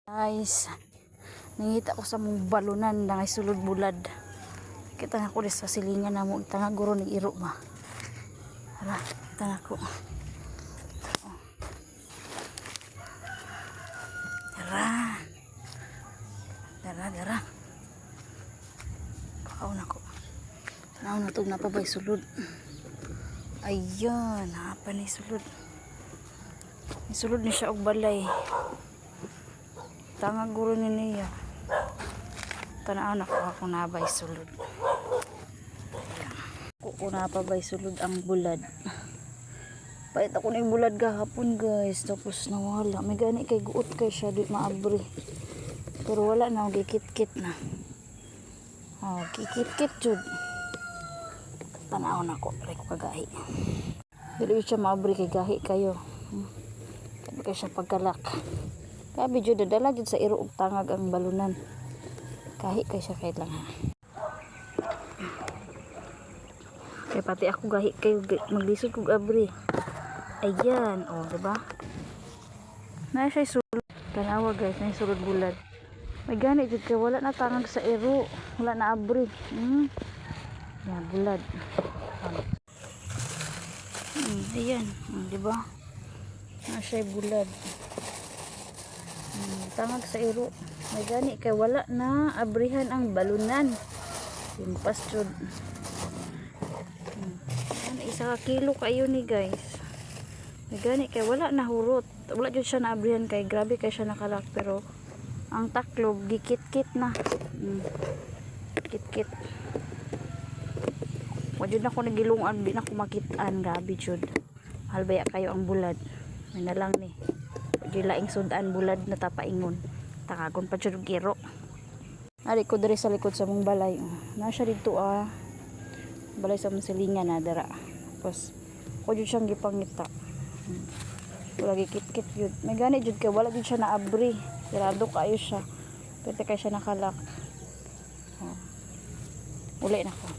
Guys, nangita ko sa mong balunan na ngay sulod bulad. Kita nga ko sa silingan na mo itanga guro ni iro ba. Hala, kita nga ko. Dara. Pakaw na ko. Naon na itong napabay sulod. Ayun, hapa ni sulod. Isulod ni siya og balay. Tanga guro ni niya. Tanaan ako nabay sulod. Ako napabay sulod ang bulad. Pait ako na yung bulad gahapon guys. Tapos nawala. May gani kay guot kay siya. Di maabri. Pero wala na. Gikit-kit na. Oh, gikit-kit jud. Tanaw na ko. Pare ko kagahi. Dili siya maabri kay gahi kayo. Kabi kay siya pagkalak. Kabi jud dadala jud sa iro ug tangag ang balunan. Kahi kay siya kahit lang ha. Kaya pati ako gahi kayo maglisod kog abri. Ayan, oh, diba? Na siya sulod. Tanawa guys, na sulod bulad. May gani jud kay wala na tangag sa iro, wala na abri. Yan bulad. Ayan, diba? Na siya bulad. Tangag sa iro. May gani kay wala na abrihan ang balunan. Impas jud. Isa ka kilo kayo ni guys. May gani kay wala na hurot. Wala jud siya na abrihan kay grabe kay siya nakalak pero ang taklob gikit-kit na. Kit-kit. Wa jud na ko nagilungan, di na ko makitaan, grabe jud. Mahal baya kayo ang bulad. May na lang ni. Di laing sundan bulad na tapaingon. Takagon pa jud giro. Ari ko diri sa likod sa mong balay. Na siya dito balay sa mong silingan na dara. Tapos ko jud siyang gipangita. Wala gikit-kit jud. May gani jud kay wala jud siya na abri. Sirado kayo siya. Pwede kay siya nakalak. Uli na ko.